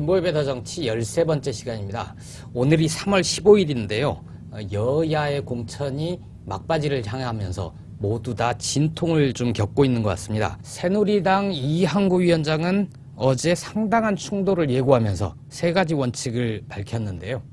김보엽의 더 정치 13번째 시간입니다. 오늘이 3월 15일인데요. 여야의 공천이 막바지를 향하면서 모두 다 진통을 좀 겪고 있는 것 같습니다. 새누리당 이항구 위원장은 어제 상당한 충돌을 예고하면서 세 가지 원칙을 밝혔는데요.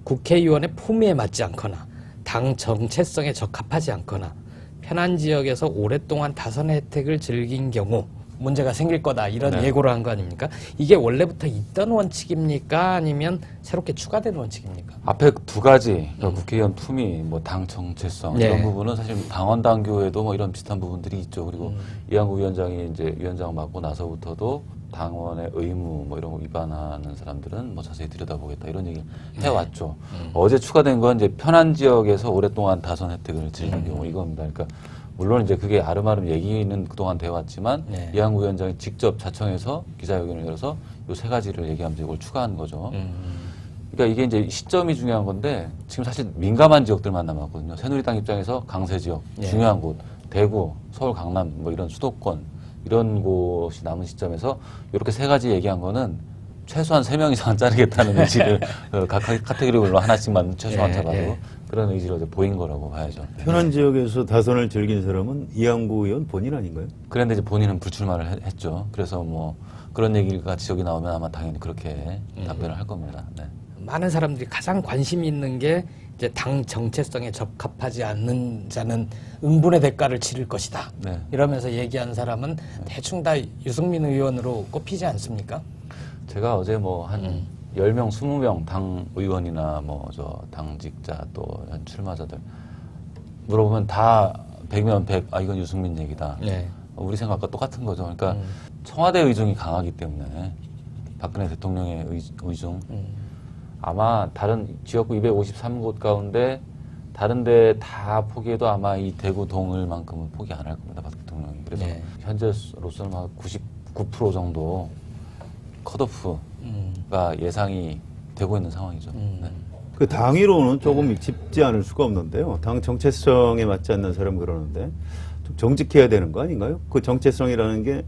국회의원의 품위에 맞지 않거나 당 정체성에 적합하지 않거나 편한 지역에서 오랫동안 다선의 혜택을 즐긴 경우 문제가 생길 거다 이런 네. 예고를 한 거 아닙니까? 이게 원래부터 있던 원칙입니까? 아니면 새롭게 추가된 원칙입니까? 앞에 두 가지, 그러니까 국회의원 품위, 뭐 당 정체성 네. 이런 부분은 사실 당원 당규에도 뭐 이런 비슷한 부분들이 있죠. 그리고 이항구 위원장이 이제 위원장 맡고 나서부터도 당원의 의무 뭐 이런 거 위반하는 사람들은 뭐 자세히 들여다보겠다 이런 얘기를 해왔죠. 어제 추가된 건 이제 편한 지역에서 오랫동안 다선 혜택을 즐긴 경우 이겁니다. 그러니까 물론 이제 그게 아름아름 얘기는 그동안 돼왔지만 네. 이항구 위원장이 직접 자청해서 기자회견을 열어서 요 세 가지를 얘기하면서 이걸 추가한 거죠. 그러니까 이게 이제 시점이 중요한 건데 지금 사실 민감한 지역들만 남았거든요. 새누리당 입장에서 강세 지역, 네. 중요한 곳, 대구, 서울, 강남 뭐 이런 수도권 이런 곳이 남은 시점에서 이렇게 세 가지 얘기한 거는 최소한 3명 이상은 자르겠다는 의지를 각 카테고리별로 하나씩만 최소한 예, 잡아도 예. 그런 의지를 어제 보인 거라고 봐야죠. 편한 지역에서 다선을 즐긴 사람은 이항구 의원 본인 아닌가요? 그런데 이제 본인은 불출마를 했죠. 그래서 뭐 그런 얘기가 지적이 나오면 아마 당연히 그렇게 답변을 할 겁니다. 네. 많은 사람들이 가장 관심 있는 게 이제 당 정체성에 적합하지 않는 자는 응분의 대가를 치를 것이다. 네. 이러면서 얘기한 사람은 대충 다 유승민 의원으로 꼽히지 않습니까? 제가 어제 뭐 한 10명, 20명 당 의원이나 뭐 저 당직자 또 현 출마자들 물어보면 다 100면 100, 아, 이건 유승민 얘기다. 네. 우리 생각과 똑같은 거죠. 그러니까 청와대 의중이 강하기 때문에 박근혜 대통령의 의중 아마 다른 지역구 253곳 가운데 다른 데 다 포기해도 아마 이 대구 동을만큼은 포기 안 할 겁니다. 박 대통령이. 그래서 네. 현재로서는 한 99% 정도 컷오프가 예상이 되고 있는 상황이죠. 네. 그 당위로는 조금 짚지 않을 수가 없는데요. 당 정체성에 맞지 않는 사람 그러는데 좀 정직해야 되는 거 아닌가요? 그 정체성이라는 게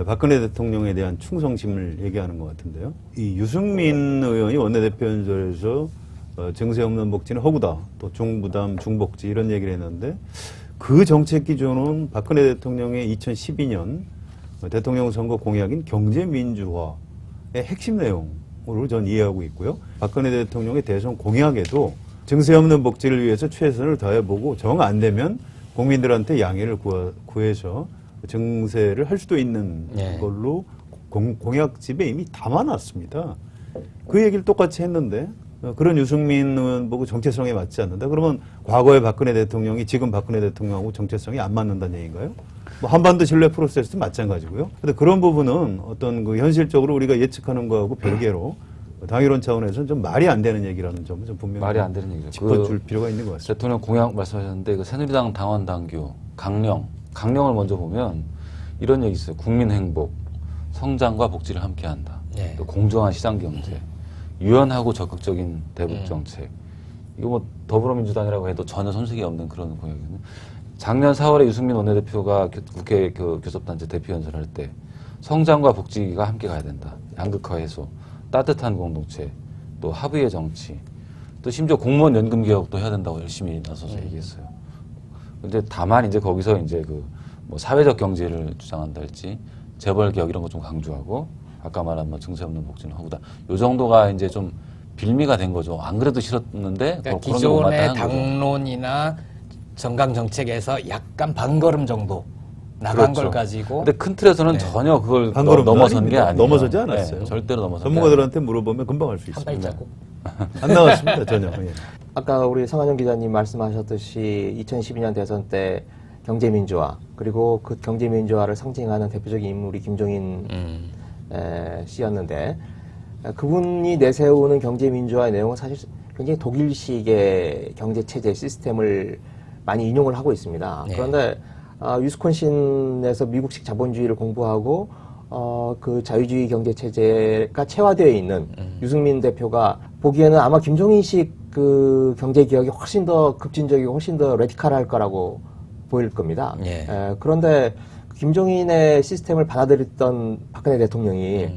박근혜 대통령에 대한 충성심을 얘기하는 것 같은데요. 이 유승민 의원이 원내대표 연설에서 증세 없는 복지는 허구다. 또 중부담, 중복지 이런 얘기를 했는데 그 정책 기조는 박근혜 대통령의 2012년 대통령 선거 공약인 경제민주화의 핵심 내용으로 전 이해하고 있고요. 박근혜 대통령의 대선 공약에도 증세 없는 복지를 위해서 최선을 다해보고 정 안 되면 국민들한테 양해를 구해서 증세를 할 수도 있는 네. 걸로 공약집에 이미 담아놨습니다. 그 얘기를 똑같이 했는데 그런 유승민 의원 보고 정체성에 맞지 않는다. 그러면 과거의 박근혜 대통령이 지금 박근혜 대통령하고 정체성이 안 맞는다는 얘기인가요? 뭐 한반도 신뢰 프로세스도 마찬가지고요. 근데 그런 부분은 어떤 그 현실적으로 우리가 예측하는 거하고 별개로 당위론 차원에서는 좀 말이 안 되는 얘기라는 점은 좀 분명히 말이 안 되는 얘기죠. 짚어줄 필요가 있는 것 같습니다. 대통령 공약 말씀하셨는데 그 새누리당 당원 당규 강령을 먼저 보면 이런 얘기 있어요. 국민 행복, 성장과 복지를 함께한다. 네. 또 공정한 시장 경제, 유연하고 적극적인 대북 정책. 이거 뭐 더불어민주당이라고 해도 전혀 손색이 없는 그런 공약이거든요. 작년 4월에 유승민 원내대표가 국회 교섭단체 대표 연설할 때 성장과 복지가 함께 가야 된다. 양극화 해소, 따뜻한 공동체, 또 합의의 정치, 또 심지어 공무원 연금 개혁도 해야 된다고 열심히 나서서 얘기했어요. 근데 다만 이제 거기서 이제 그 뭐 사회적 경제를 주장한다 할지 재벌 개혁 이런 거 좀 강조하고 아까 말한 뭐 증세 없는 복지는 허구다. 요 정도가 이제 좀 빌미가 된 거죠. 안 그래도 싫었는데 그러니까 그런 기존의 한 거죠. 당론이나 정강 정책에서 약간 반걸음 정도 나간 그렇죠. 걸 가지고 근데 큰 틀에서는 네. 전혀 그걸 반걸음도 넘어선 게 아닙니다. 아니에요. 넘어서지 않았어요. 네, 절대로 넘어선 전문가들한테 물어보면 금방 알 수 한 있습니다. 발자국. 안 나왔습니다, 전혀. 예. 아까 우리 성한영 기자님 말씀하셨듯이 2012년 대선 때 경제민주화 그리고 그 경제민주화를 상징하는 대표적인 인물이 김종인 씨였는데 그분이 내세우는 경제민주화의 내용은 사실 굉장히 독일식의 경제체제 시스템을 많이 인용을 하고 있습니다. 네. 그런데 위스콘신에서 미국식 자본주의를 공부하고 그 자유주의 경제체제가 체화되어 있는 유승민 대표가 보기에는 아마 김종인식 그 경제개혁이 훨씬 더 급진적이고 훨씬 더 레디칼할 거라고 보일 겁니다. 예. 그런데 김종인의 시스템을 받아들였던 박근혜 대통령이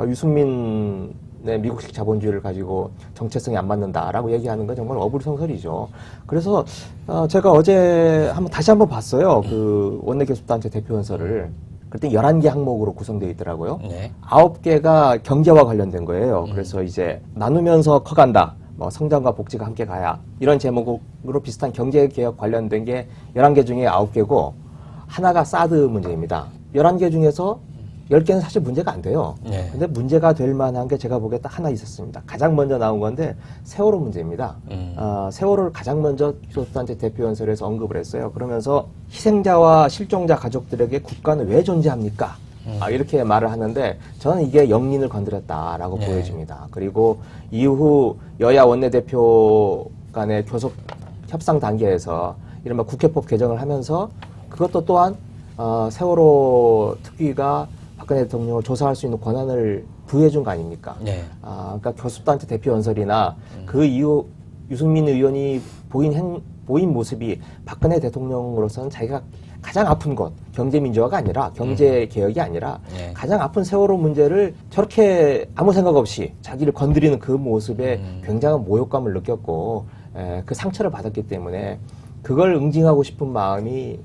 유승민 네, 미국식 자본주의를 가지고 정체성이 안 맞는다라고 얘기하는 건 정말 어불성설이죠. 그래서 제가 어제 다시 한번 봤어요. 그 원내 교섭단체 대표연설을. 그때 11개 항목으로 구성되어 있더라고요. 네. 9개가 경제와 관련된 거예요. 그래서 이제 나누면서 커간다. 뭐 성장과 복지가 함께 가야. 이런 제목으로 비슷한 경제개혁 관련된 게 11개 중에 9개고 하나가 사드 문제입니다. 11개 중에서 10개는 사실 문제가 안 돼요. 네. 근데 문제가 될 만한 게 제가 보기에 딱 하나 있었습니다. 가장 먼저 나온 건데 세월호 문제입니다. 세월호를 가장 먼저 교섭단체 대표연설에서 언급을 했어요. 그러면서 희생자와 실종자 가족들에게 국가는 왜 존재합니까? 이렇게 말을 하는데 저는 이게 영린을 건드렸다라고 네. 보여집니다. 그리고 이후 여야 원내대표 간의 교섭 협상 단계에서 이른바 국회법 개정을 하면서 그것도 또한 세월호 특위가 박근혜 대통령을 조사할 수 있는 권한을 부여해준 거 아닙니까? 네. 그러니까 교섭단체 대표연설이나 그 이후 유승민 의원이 보인 모습이 박근혜 대통령으로서는 자기가 가장 아픈 것, 경제민주화가 아니라 경제개혁이 아니라 네. 가장 아픈 세월호 문제를 저렇게 아무 생각 없이 자기를 건드리는 그 모습에 굉장한 모욕감을 느꼈고 그 상처를 받았기 때문에 그걸 응징하고 싶은 마음이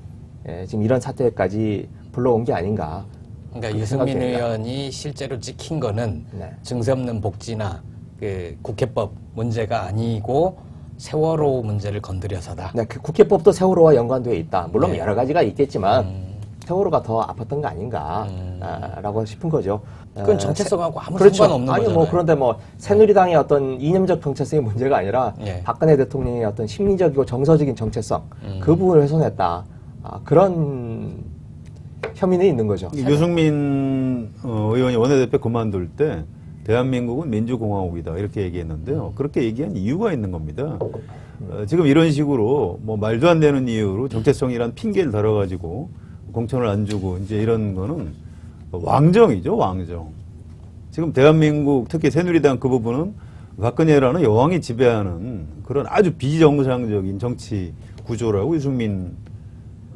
지금 이런 사태까지 불러온 게 아닌가. 그러니까 그렇게 유승민 생각됩니다. 의원이 실제로 찍힌 거는 네. 증세 없는 복지나 그 국회법 문제가 아니고 세월호 문제를 건드려서다. 네, 그 국회법도 세월호와 연관되어 있다. 물론 네. 여러 가지가 있겠지만 세월호가 더 아팠던 거 아닌가 라고 싶은 거죠. 그건 정체성하고 아무 그렇죠. 상관없는 아니, 거잖아요. 뭐 그런데 뭐 새누리당의 어떤 이념적 정체성의 문제가 아니라 예. 박근혜 대통령의 어떤 심리적이고 정서적인 정체성 그 부분을 훼손했다. 그런 혐의는 있는 거죠. 유승민 의원이 원내대표 그만둘 때 대한민국은 민주공화국이다 이렇게 얘기했는데요. 그렇게 얘기한 이유가 있는 겁니다. 지금 이런 식으로 뭐 말도 안 되는 이유로 정체성이란 핑계를 달아가지고 공천을 안 주고 이제 이런 거는 왕정이죠, 왕정. 지금 대한민국 특히 새누리당 그 부분은 박근혜라는 여왕이 지배하는 그런 아주 비정상적인 정치 구조라고 유승민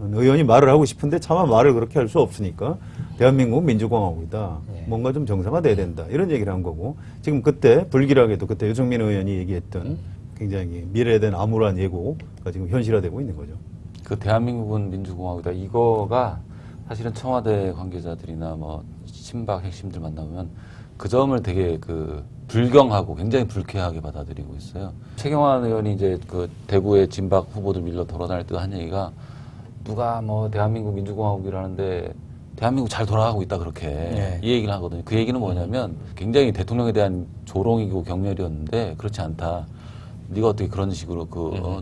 의원이 말을 하고 싶은데 차마 말을 그렇게 할 수 없으니까 대한민국은 민주공화국이다. 네. 뭔가 좀 정상화돼야 된다. 이런 얘기를 한 거고 지금 그때 불길하게도 그때 유승민 의원이 얘기했던 굉장히 미래된 암울한 예고가 지금 현실화되고 있는 거죠. 그 대한민국은 민주공화국이다. 이거가 사실은 청와대 관계자들이나 뭐 친박 핵심들 만나보면 그 점을 되게 그 불경하고 굉장히 불쾌하게 받아들이고 있어요. 최경환 의원이 이제 그 대구의 진박 후보들 밀러 돌아다닐 때 한 얘기가 누가 뭐 대한민국 민주공화국이라는데 대한민국 잘 돌아가고 있다 그렇게 네. 이 얘기를 하거든요. 그 얘기는 뭐냐면 굉장히 대통령에 대한 조롱이고 경멸이었는데 그렇지 않다. 네가 어떻게 그런 식으로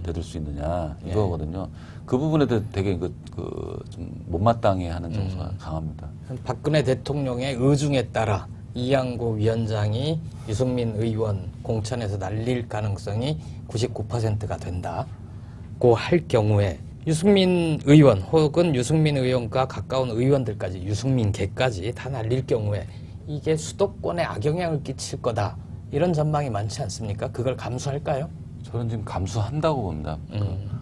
대들 수 있느냐 이거거든요. 그 부분에 대해 되게 좀 못마땅해하는 정서가 강합니다. 박근혜 대통령의 의중에 따라 이양구 위원장이 유승민 의원 공천에서 날릴 가능성이 99%가 된다고 할 경우에 유승민 의원 혹은 유승민 의원과 가까운 의원들까지 유승민계까지 다 날릴 경우에 이게 수도권에 악영향을 끼칠 거다. 이런 전망이 많지 않습니까? 그걸 감수할까요? 저는 지금 감수한다고 봅니다.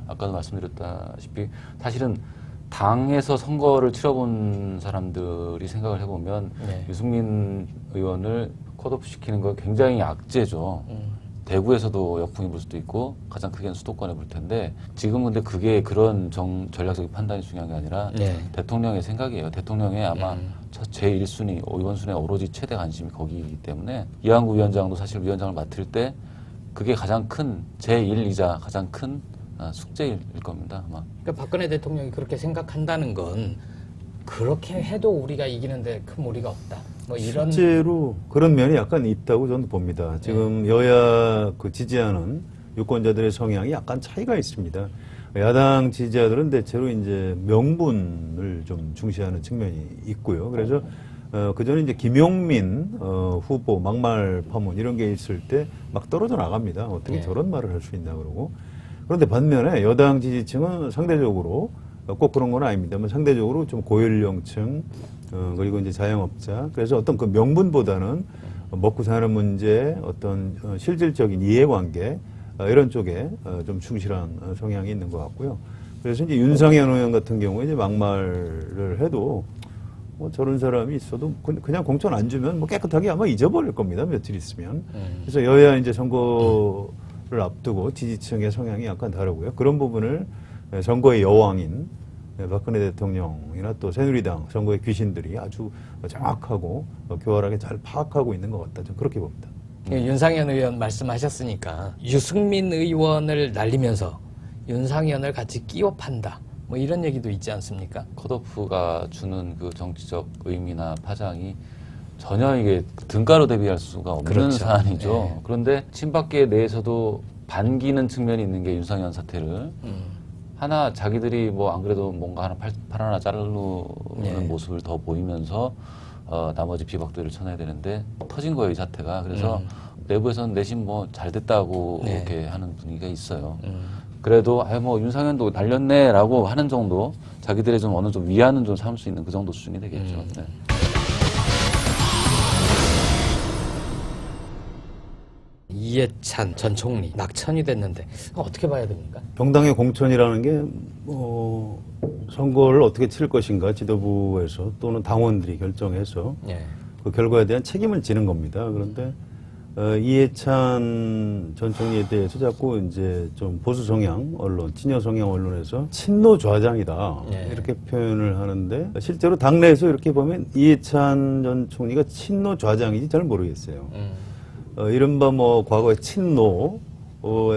아까도 말씀드렸다시피 사실은 당에서 선거를 치러본 사람들이 생각을 해보면 네. 유승민 의원을 컷오프시키는 거 굉장히 악재죠. 대구에서도 역풍이 불 수도 있고 가장 크게는 수도권에 불 텐데 지금 근데 그게 그런 전략적인 판단이 중요한 게 아니라 네. 대통령의 생각이에요. 대통령의 아마 제1순위, 2번순위에 오로지 최대 관심이 거기이기 때문에 이양구 위원장도 사실 위원장을 맡을 때 그게 가장 큰 제1이자 가장 큰 숙제일 겁니다. 아마. 그러니까 박근혜 대통령이 그렇게 생각한다는 건 그렇게 해도 우리가 이기는데 큰 무리가 없다. 뭐 이런 실제로 그런 면이 약간 있다고 저는 봅니다. 지금 여야 그 지지하는 유권자들의 성향이 약간 차이가 있습니다. 야당 지지자들은 대체로 이제 명분을 좀 중시하는 측면이 있고요. 그래서 그전에 이제 김용민 후보 막말 파문 이런 게 있을 때 막 떨어져 나갑니다. 어떻게 네. 저런 말을 할 수 있나 그러고. 그런데 반면에 여당 지지층은 상대적으로 꼭 그런 건 아닙니다만 상대적으로 좀 고연령층 그리고 이제 자영업자 그래서 어떤 그 명분보다는 먹고 사는 문제 어떤 실질적인 이해관계 이런 쪽에 좀 충실한 성향이 있는 것 같고요. 그래서 이제 윤상현 의원 같은 경우에 이제 막말을 해도 뭐 저런 사람이 있어도 그냥 공천 안 주면 뭐 깨끗하게 아마 잊어버릴 겁니다. 며칠 있으면. 그래서 여야 이제 선거를 앞두고 지지층의 성향이 약간 다르고요. 그런 부분을 선거의 여왕인 박근혜 대통령이나 또 새누리당 선거의 귀신들이 아주 정확하고 교활하게 잘 파악하고 있는 것 같다. 저는 그렇게 봅니다. 윤상현 의원 말씀하셨으니까 유승민 의원을 날리면서 윤상현을 같이 끼워 판다. 뭐 이런 얘기도 있지 않습니까? 컷오프가 주는 그 정치적 의미나 파장이 전혀 이게 등가로 대비할 수가 없는 그렇죠. 사안이죠. 네. 그런데 친박계 내에서도 반기는 측면이 있는 게 윤상현 사태를 하나 자기들이 뭐 안 그래도 뭔가 하나 팔 하나 자르는 네. 모습을 더 보이면서 나머지 비박들을 쳐내야 되는데 터진 거예요, 이 사태가. 그래서 내부에서는 내심 뭐 잘 됐다고 네. 이렇게 하는 분위기가 있어요. 그래도 뭐 윤상현도 날렸네라고 하는 정도, 자기들의 좀 어느 좀 위안은 좀 삼을 수 있는 그 정도 수준이 되겠죠. 네. 이해찬 전 총리 낙천이 됐는데 어떻게 봐야 됩니까? 정당의 공천이라는 게 선거를 어떻게 치를 것인가 지도부에서 또는 당원들이 결정해서 예. 그 결과에 대한 책임을 지는 겁니다. 그런데 이해찬 전 총리에 대해서 자꾸 이제 좀 보수 성향 언론, 친여 성향 언론에서 친노 좌장이다 예. 이렇게 표현을 하는데 실제로 당내에서 이렇게 보면 이해찬 전 총리가 친노 좌장인지 잘 모르겠어요. 이른바 뭐 과거의 친노의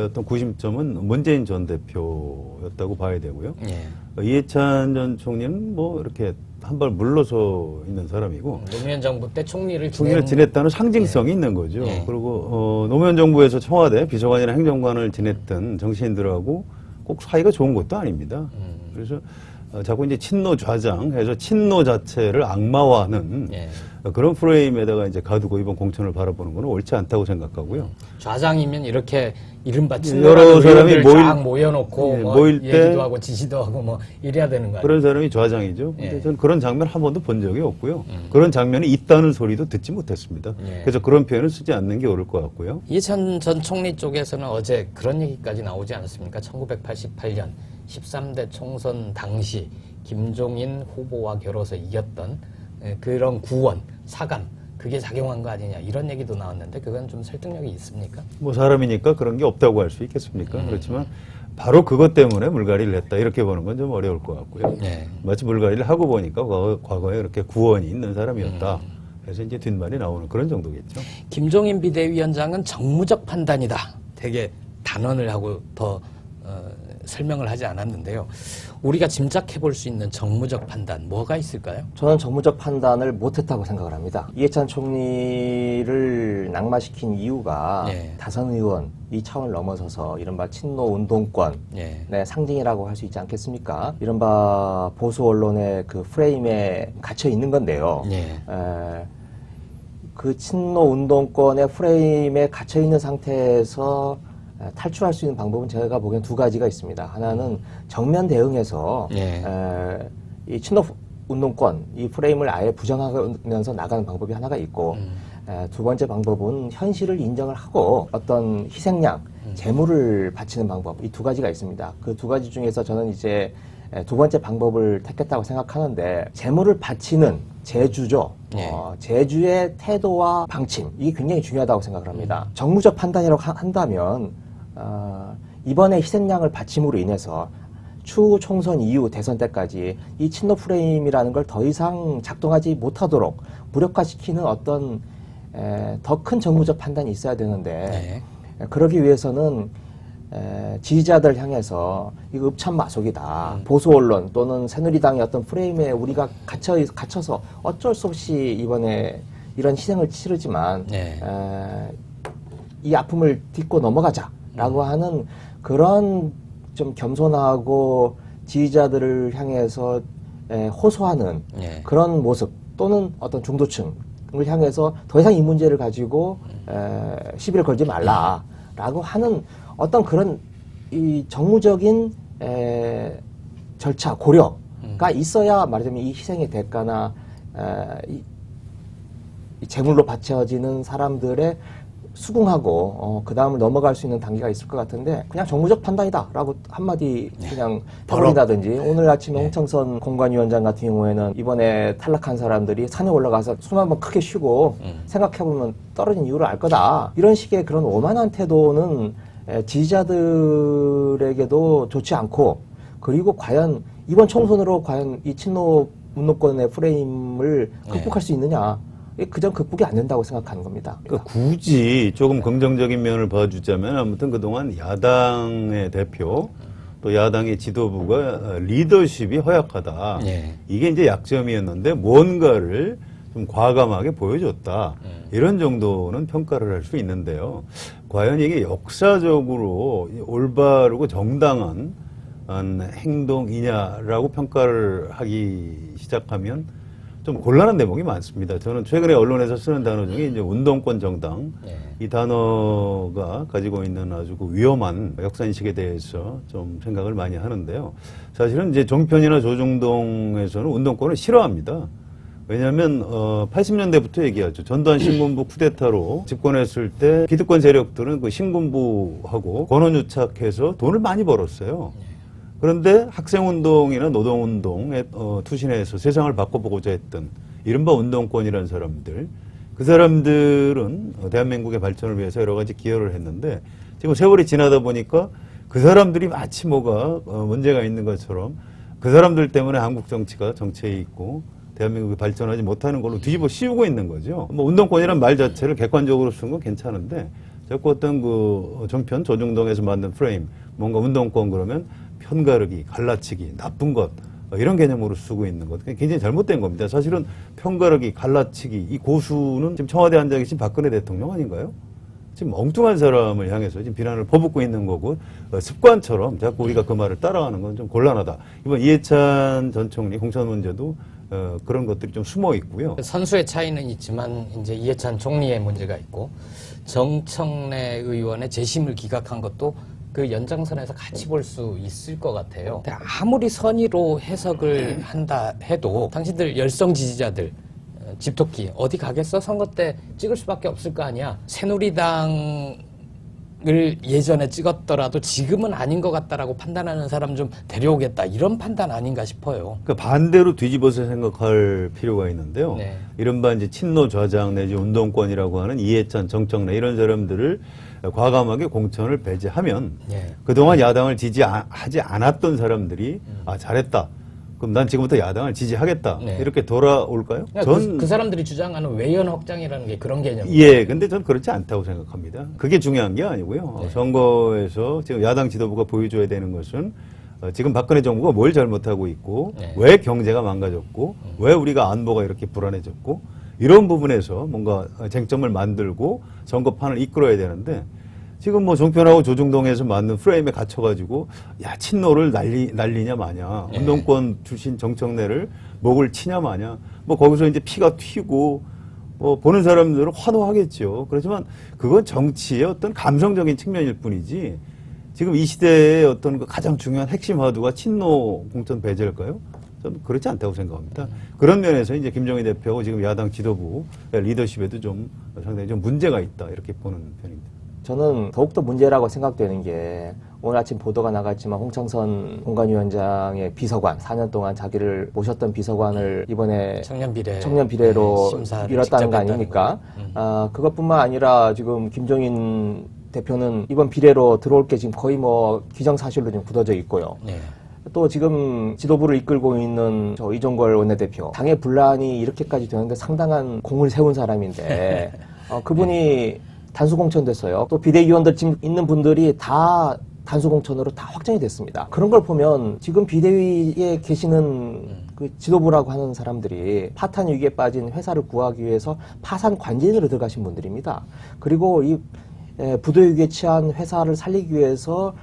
어떤 구심점은 문재인 전 대표였다고 봐야 되고요. 예. 이해찬 전 총리는 뭐 이렇게 한 발 물러서 있는 사람이고 노무현 정부 때 총리를 지냈다는 상징성이 있는 거죠. 예. 그리고 노무현 정부에서 청와대 비서관이나 행정관을 지냈던 정치인들하고 꼭 사이가 좋은 것도 아닙니다. 그래서 자꾸 이제 친노 좌장해서 친노 자체를 악마화하는 예. 그런 프레임에다가 이제 가두고 이번 공천을 바라보는 건 옳지 않다고 생각하고요. 좌장이면 이렇게 이른바 여러 친노라는 사람이 의원들 쫙 모여놓고 예, 뭐 모일 때 얘기도 하고 지시도 하고 뭐 이래야 되는 거 아니에요? 그런 사람이 좌장이죠. 근데 예. 저는 그런 장면 한 번도 본 적이 없고요. 그런 장면이 있다는 소리도 듣지 못했습니다. 예. 그래서 그런 표현을 쓰지 않는 게 옳을 것 같고요. 이해찬 전 총리 쪽에서는 어제 그런 얘기까지 나오지 않았습니까? 1988년 13대 총선 당시 김종인 후보와 겨뤄서 이겼던 그런 구원, 사감, 그게 작용한 거 아니냐 이런 얘기도 나왔는데 그건 좀 설득력이 있습니까? 뭐 사람이니까 그런 게 없다고 할 수 있겠습니까? 그렇지만 바로 그것 때문에 물갈이를 했다 이렇게 보는 건 좀 어려울 것 같고요. 네. 마치 물갈이를 하고 보니까 과거에 그렇게 구원이 있는 사람이었다. 그래서 이제 뒷말이 나오는 그런 정도겠죠. 김종인 비대위원장은 정무적 판단이다. 되게 단언을 하고 더 설명을 하지 않았는데요. 우리가 짐작해 볼 수 있는 정무적 판단 뭐가 있을까요? 저는 정무적 판단을 못했다고 생각을 합니다. 이해찬 총리를 낙마시킨 이유가 예. 다선 의원 이 차원을 넘어서서 이른바 친노 운동권 예. 네, 상징이라고 할 수 있지 않겠습니까? 이른바 보수 언론의 그 프레임에 갇혀 있는 건데요. 예. 그 친노 운동권의 프레임에 갇혀 있는 상태에서 탈출할 수 있는 방법은 제가 보기엔 두 가지가 있습니다. 하나는 정면 대응해서 예. 이 친노 운동권 이 프레임을 아예 부정하면서 나가는 방법이 하나가 있고 두 번째 방법은 현실을 인정을 하고 어떤 희생양, 재물을 바치는 방법 이 두 가지가 있습니다. 그 두 가지 중에서 저는 이제 두 번째 방법을 택했다고 생각하는데 재물을 바치는 제주죠. 예. 제주의 태도와 방침 이게 굉장히 중요하다고 생각을 합니다. 정무적 판단이라고 한다면 이번에 희생양을 바침으로 인해서 추후 총선 이후 대선 때까지 이 친노 프레임이라는 걸 더 이상 작동하지 못하도록 무력화시키는 어떤 더 큰 정무적 판단이 있어야 되는데 그러기 위해서는 지지자들 향해서 이거 읍참마속이다. 보수 언론 또는 새누리당의 어떤 프레임에 우리가 갇혀서 어쩔 수 없이 이번에 이런 희생을 치르지만 이 아픔을 딛고 넘어가자라고 하는 그런 좀 겸손하고 지지자들을 향해서 호소하는 그런 모습 또는 어떤 중도층을 향해서 더 이상 이 문제를 가지고 시비를 걸지 말라라고 하는 어떤 그런 이 정무적인 절차 고려가 있어야 말하자면 이 희생의 대가나 이 재물로 바쳐지는 사람들의 수긍하고 그 다음을 넘어갈 수 있는 단계가 있을 것 같은데 그냥 정무적 판단이다라고 한마디 그냥 해버린다든지 오늘 아침에 홍창선 공관위원장 같은 경우에는 이번에 탈락한 사람들이 산에 올라가서 숨 한번 크게 쉬고 생각해보면 떨어진 이유를 알 거다. 이런 식의 그런 오만한 태도는 지지자들에게도 좋지 않고 그리고 과연 이번 총선으로 과연 이 친노 운동권의 프레임을 극복할 수 있느냐. 그전 극복이 안 된다고 생각하는 겁니다. 그러니까 굳이 조금 긍정적인 면을 봐주자면 아무튼 그동안 야당의 대표 또 야당의 지도부가 리더십이 허약하다. 예. 이게 이제 약점이었는데 뭔가를 좀 과감하게 보여줬다. 이런 정도는 평가를 할 수 있는데요. 과연 이게 역사적으로 올바르고 정당한 행동이냐라고 평가를 하기 시작하면 좀 곤란한 대목이 많습니다. 저는 최근에 언론에서 쓰는 단어 중에 이제 운동권 정당 이 단어가 가지고 있는 아주 그 위험한 역사인식에 대해서 좀 생각을 많이 하는데요. 사실은 이제 종편이나 조중동에서는 운동권을 싫어합니다. 왜냐하면 80년대부터 얘기하죠. 전두환 신군부 쿠데타로 집권했을 때 기득권 세력들은 그 신군부하고 권원유착해서 돈을 많이 벌었어요. 그런데 학생운동이나 노동운동에 투신해서 세상을 바꿔보고자 했던 이른바 운동권이라는 사람들, 그 사람들은 대한민국의 발전을 위해서 여러 가지 기여를 했는데 지금 세월이 지나다 보니까 그 사람들이 마치 뭐가 문제가 있는 것처럼 그 사람들 때문에 한국 정치가 정체해 있고 대한민국이 발전하지 못하는 걸로 뒤집어 씌우고 있는 거죠. 뭐 운동권이란 말 자체를 객관적으로 쓴 건 괜찮은데 자꾸 어떤 그 종편 조중동에서 만든 프레임, 뭔가 운동권 그러면 편가르기, 갈라치기, 나쁜 것 이런 개념으로 쓰고 있는 것 굉장히 잘못된 겁니다. 사실은 편가르기, 갈라치기 이 고수는 지금 청와대에 앉아 계신 박근혜 대통령 아닌가요? 지금 엉뚱한 사람을 향해서 지금 비난을 퍼붓고 있는 거고 습관처럼 자꾸 우리가 그 말을 따라가는 건 좀 곤란하다. 이번 이해찬 전 총리 공천 문제도 그런 것들이 좀 숨어 있고요. 선수의 차이는 있지만 이제 이해찬 총리의 문제가 있고 정청래 의원의 재심을 기각한 것도 그 연장선에서 같이 볼 수 있을 것 같아요. 근데 아무리 선의로 해석을 한다 해도 당신들 열성 지지자들 집토끼 어디 가겠어? 선거 때 찍을 수밖에 없을 거 아니야. 새누리당을 예전에 찍었더라도 지금은 아닌 것 같다라고 판단하는 사람 좀 데려오겠다. 이런 판단 아닌가 싶어요. 그러니까 반대로 뒤집어서 생각할 필요가 있는데요. 네. 이른바 이제 친노 좌장 내지 운동권이라고 하는 이해찬, 정청래 이런 사람들을 과감하게 공천을 배제하면 그동안 야당을 지지하지 않았던 사람들이 아 잘했다. 그럼 난 지금부터 야당을 지지하겠다. 이렇게 돌아올까요? 그러니까 그 사람들이 주장하는 외연 확장이라는 게 그런 개념이에요. 예, 근데 전 그렇지 않다고 생각합니다. 그게 중요한 게 아니고요. 선거에서 지금 야당 지도부가 보여줘야 되는 것은 지금 박근혜 정부가 뭘 잘못하고 있고 왜 경제가 망가졌고 왜 우리가 안보가 이렇게 불안해졌고 이런 부분에서 뭔가 쟁점을 만들고 선거판을 이끌어야 되는데 지금 뭐 종편하고 조중동에서 만든 프레임에 갇혀가지고 야 친노를 날리냐 마냐 운동권 출신 정청래를 목을 치냐 마냐 뭐 거기서 이제 피가 튀고 뭐 보는 사람들은 환호하겠죠. 그렇지만 그건 정치의 어떤 감성적인 측면일 뿐이지 지금 이 시대의 어떤 그 가장 중요한 핵심 화두가 친노 공천 배제일까요? 저는 그렇지 않다고 생각합니다. 그런 면에서 이제 김종인 대표하고 지금 야당 지도부 리더십에도 좀 상당히 좀 문제가 있다 이렇게 보는 편입니다. 저는 더욱더 문제라고 생각되는 게 오늘 아침 보도가 나갔지만 홍창선 공관위원장의 비서관 4년 동안 자기를 모셨던 비서관을 이번에 청년 비례로 밀었다는 거 아닙니까? 그것뿐만 아니라 지금 김종인 대표는 이번 비례로 들어올 게 지금 거의 뭐 기정사실로 지금 굳어져 있고요. 또 지금 지도부를 이끌고 있는 저 이종걸 원내대표 당의 분란이 이렇게까지 되는데 상당한 공을 세운 사람인데 그분이 단수공천됐어요. 또 비대위원들 지금 있는 분들이 다 단수공천으로 다 확정이 됐습니다. 그런 걸 보면 지금 비대위에 계시는 그 지도부라고 하는 사람들이 파탄 위기에 빠진 회사를 구하기 위해서 파산 관진으로 들어가신 분들입니다. 그리고 이 부도 위기에 처한 회사를 살리기 위해서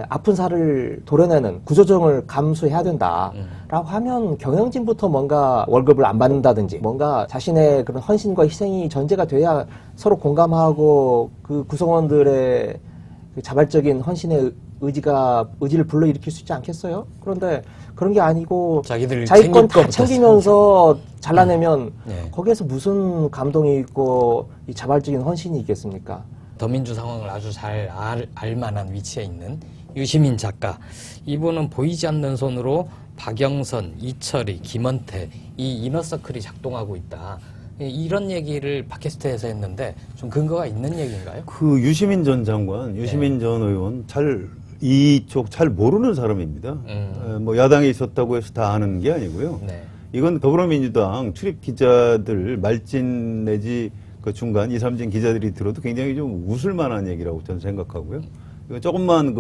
아픈 살을 도려내는 구조조정을 감수해야 된다라고 하면 경영진부터 뭔가 월급을 안 받는다든지 뭔가 자신의 그런 헌신과 희생이 전제가 돼야 서로 공감하고 그 구성원들의 그 자발적인 헌신에 의지를 불러일으킬 수 있지 않겠어요? 그런데 그런 게 아니고 자기들 자기 챙길 건 다 것부터 챙기면서 잘라내면 네. 거기에서 무슨 감동이 있고 이 자발적인 헌신이 있겠습니까? 더민주 상황을 아주 잘 알 만한 위치에 있는 유시민 작가. 이분은 보이지 않는 손으로 박영선, 이철이, 김원태 이 이너서클이 작동하고 있다. 이런 얘기를 팟캐스트에서 했는데 좀 근거가 있는 얘기인가요? 그 유시민 전 장관, 유시민 전 의원 이쪽 잘 모르는 사람입니다. 뭐 야당에 있었다고 해서 다 아는 게 아니고요. 네. 이건 더불어민주당 출입 기자들 말진 내지 그 중간 2, 3진 기자들이 들어도 굉장히 좀 웃을 만한 얘기라고 저는 생각하고요. 이거 조금만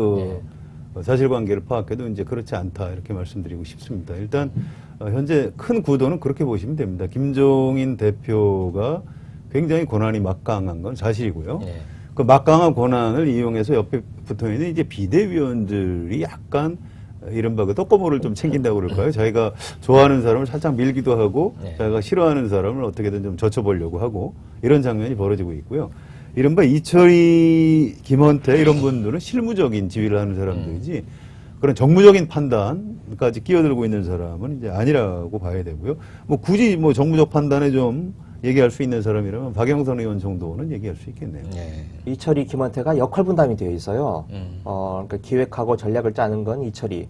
사실관계를 파악해도 이제 그렇지 않다 이렇게 말씀드리고 싶습니다. 일단 현재 큰 구도는 그렇게 보시면 됩니다. 김종인 대표가 굉장히 권한이 막강한 건 사실이고요. 네. 그 막강한 권한을 이용해서 옆에 붙어 있는 이제 비대위원들이 약간 이른바 그 떡고물을 좀 챙긴다고 그럴까요? 자기가 좋아하는 사람을 살짝 밀기도 하고 네. 자기가 싫어하는 사람을 어떻게든 좀 젖혀보려고 하고 이런 장면이 벌어지고 있고요. 이른바 이철이, 김원태 이런 분들은 실무적인 지휘를 하는 사람들이지 그런 정무적인 판단까지 끼어들고 있는 사람은 이제 아니라고 봐야 되고요. 뭐 굳이 뭐 정무적 판단에 좀 얘기할 수 있는 사람이라면 박영선 의원 정도는 얘기할 수 있겠네요. 네. 이철이, 김원태가 역할 분담이 되어 있어요. 그러니까 기획하고 전략을 짜는 건 이철이.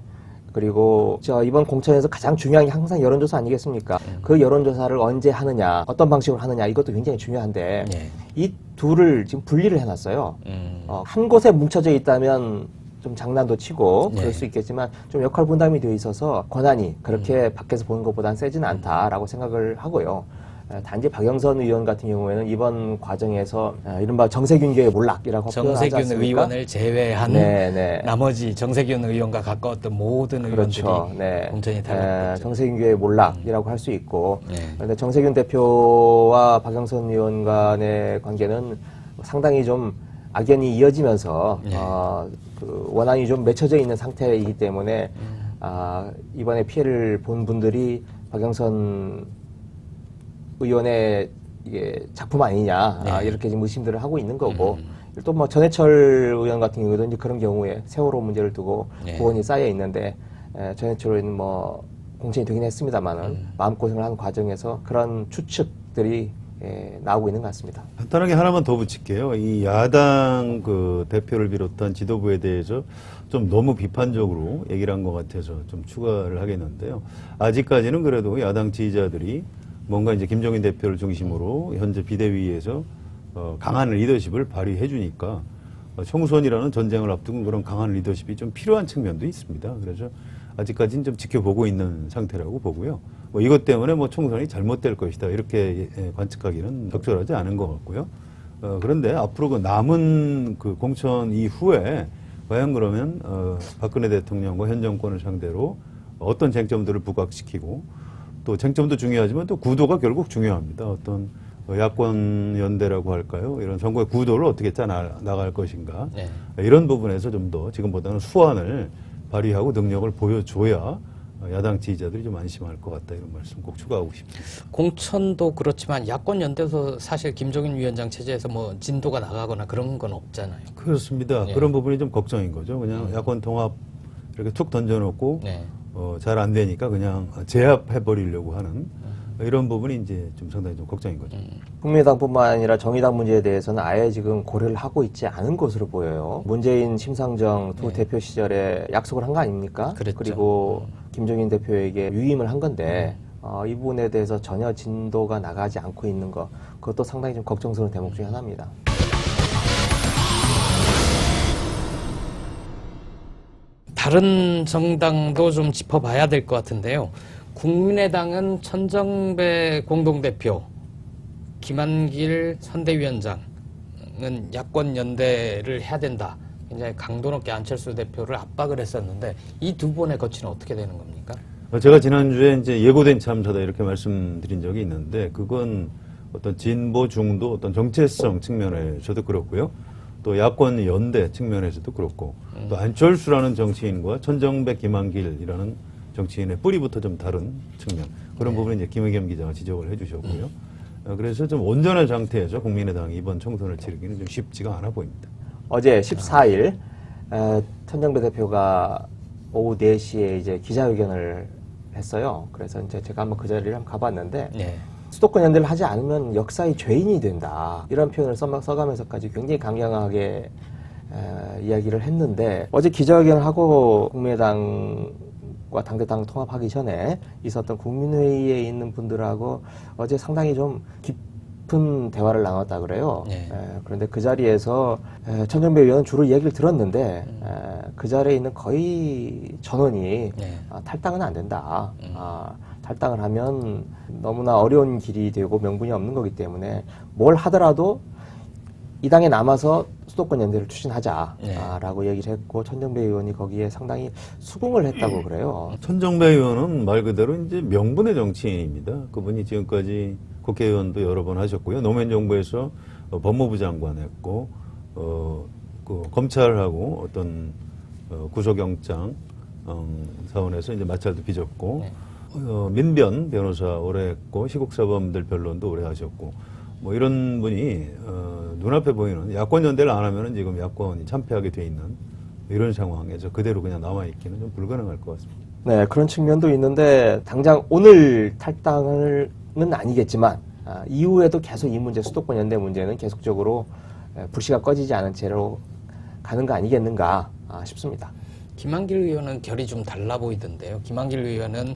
그리고 이번 공천에서 가장 중요한 게 항상 여론조사 아니겠습니까? 그 여론조사를 언제 하느냐, 어떤 방식으로 하느냐 이것도 굉장히 중요한데 네. 이 둘을 지금 분리를 해놨어요. 한 곳에 뭉쳐져 있다면 좀 장난도 치고 네. 그럴 수 있겠지만 좀 역할 분담이 되어 있어서 권한이 그렇게 밖에서 보는 것보다는 세지는 않다라고 생각을 하고요. 단지 박영선 의원 같은 경우에는 이번 과정에서 이른바 정세균계의 몰락이라고 표현하지 정세균 않습니까? 의원을 제외한 네. 나머지 정세균 의원과 가까웠던 모든 의원들이 그렇죠. 네. 공천이 달랐죠. 정세균계의 몰락이라고 할 수 있고 네. 그런데 정세균 대표와 박영선 의원 간의 관계는 상당히 좀 악연이 이어지면서 네. 그 원한이 좀 맺혀져 있는 상태이기 때문에 이번에 피해를 본 분들이 박영선 의원의 이게 작품 아니냐 네. 이렇게 지금 의심들을 하고 있는 거고 또 뭐 전해철 의원 같은 경우도 이제 그런 경우에 세월호 문제를 두고 네. 고언이 쌓여 있는데 전해철 의원은 뭐 공천이 되긴 했습니다만은 마음고생을 하는 과정에서 그런 추측들이 나오고 있는 것 같습니다. 간단하게 하나만 더 붙일게요. 이 야당 그 대표를 비롯한 지도부에 대해서 좀 너무 비판적으로 얘기를 한 것 같아서 좀 추가를 하겠는데요. 아직까지는 그래도 야당 지지자들이 뭔가 이제 김종인 대표를 중심으로 현재 비대위에서 강한 리더십을 발휘해 주니까 총선이라는 전쟁을 앞두고 그런 강한 리더십이 좀 필요한 측면도 있습니다. 그래서 아직까지는 좀 지켜보고 있는 상태라고 보고요. 뭐 이것 때문에 뭐 총선이 잘못될 것이다 이렇게 관측하기는 적절하지 않은 것 같고요. 그런데 앞으로 그 남은 그 공천 이후에 과연 그러면 박근혜 대통령과 현 정권을 상대로 어떤 쟁점들을 부각시키고 또 쟁점도 중요하지만 또 구도가 결국 중요합니다. 어떤 야권 연대라고 할까요? 이런 선거의 구도를 어떻게 짜 나갈 것인가. 네. 이런 부분에서 좀 더 지금보다는 수완을 발휘하고 능력을 보여줘야 야당 지지자들이 좀 안심할 것 같다. 이런 말씀 꼭 추가하고 싶습니다. 공천도 그렇지만 야권 연대에서 사실 김종인 위원장 체제에서 뭐 진도가 나가거나 그런 건 없잖아요. 그렇습니다. 예. 그런 부분이 좀 걱정인 거죠. 그냥 야권 통합 이렇게 툭 던져놓고 네. 잘 안 되니까 그냥 제압해버리려고 하는 이런 부분이 이제 좀 상당히 좀 걱정인 거죠. 국민의당뿐만 아니라 정의당 문제에 대해서는 아예 지금 고려를 하고 있지 않은 것으로 보여요. 문재인, 심상정 두 대표 시절에 약속을 한 거 아닙니까? 그랬죠. 그리고 김종인 대표에게 유임을 한 건데 이 부분에 대해서 전혀 진도가 나가지 않고 있는 것 그것도 상당히 좀 걱정스러운 대목 중에 하나입니다. 다른 정당도 좀 짚어봐야 될 것 같은데요. 국민의당은 천정배 공동대표, 김한길 선대위원장은 야권 연대를 해야 된다. 굉장히 강도 높게 안철수 대표를 압박을 했었는데 이 두 분의 거치는 어떻게 되는 겁니까? 제가 지난주에 이제 예고된 참사다 이렇게 말씀드린 적이 있는데 그건 어떤 진보 중도 어떤 정체성 측면에서도 그렇고요. 또 야권 연대 측면에서도 그렇고 또 안철수라는 정치인과 천정배 김한길이라는 정치인의 뿌리부터 좀 다른 측면 그런 부분을 이제 김의겸 기자가 지적을 해주셨고요. 그래서 좀 온전한 상태에서 국민의당이 이번 총선을 치르기는 좀 쉽지가 않아 보입니다. 어제 14일 천정배 대표가 오후 4시에 이제 기자회견을 했어요. 그래서 이제 제가 한번 그 자리를 한번 가봤는데 네. 수도권 연대를 하지 않으면 역사의 죄인이 된다. 이런 표현을 써가면서까지 굉장히 강경하게 이야기를 했는데 어제 기자회견을 하고 국민의당과 당대당 통합하기 전에 있었던 국민회의에 있는 분들하고 어제 상당히 좀 깊은 대화를 나눴다 그래요. 네. 그런데 그 자리에서 천정배 의원은 주로 이야기를 들었는데 그 자리에 있는 거의 전원이 네. 탈당은 안 된다. 탈당을 하면 너무나 어려운 길이 되고 명분이 없는 거기 때문에 뭘 하더라도 이 당에 남아서 수도권 연대를 추진하자라고 얘기를 했고 천정배 의원이 거기에 상당히 수긍을 했다고 그래요. 천정배 의원은 말 그대로 이제 명분의 정치인입니다. 그분이 지금까지 국회의원도 여러 번 하셨고요. 노무현 정부에서 법무부 장관 했고, 그 검찰하고 어떤 구속영장 사원에서 이제 마찰도 빚었고, 네. 민변 변호사 오래 했고, 시국사범들 변론도 오래 하셨고, 뭐 이런 분이 눈앞에 보이는 야권 연대를 안 하면은 지금 야권이 참패하게 돼 있는 이런 상황에서 그대로 그냥 남아 있기는 좀 불가능할 것 같습니다. 네, 그런 측면도 있는데 당장 오늘 탈당은 아니겠지만 이후에도 계속 이 문제 수도권 연대 문제는 계속적으로 불씨가 꺼지지 않은 채로 가는 거 아니겠는가 싶습니다. 김한길 의원은 결이 좀 달라 보이던데요. 김한길 의원은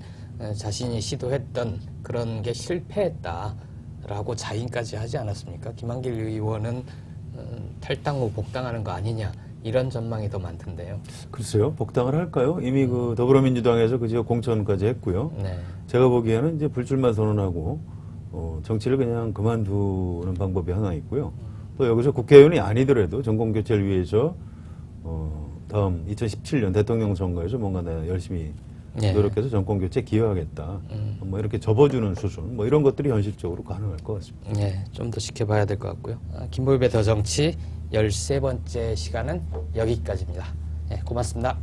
자신이 시도했던 그런 게 실패했다라고 자인까지 하지 않았습니까? 김한길 의원은 탈당 후 복당하는 거 아니냐 이런 전망이 더 많던데요. 글쎄요, 복당을 할까요? 이미 그 더불어민주당에서 그 지역 공천까지 했고요. 네. 제가 보기에는 이제 불출마 선언하고 정치를 그냥 그만두는 방법이 하나 있고요. 또 여기서 국회의원이 아니더라도 정권 교체를 위해서 다음 2017년 대통령 선거에서 뭔가 내가 열심히 네. 노력해서 정권 교체 기여하겠다. 뭐 이렇게 접어주는 수순, 뭐 이런 것들이 현실적으로 가능할 것 같습니다. 네, 좀 더 지켜봐야 될 것 같고요. 김보엽의 더 정치 13번째 시간은 여기까지입니다. 네, 고맙습니다.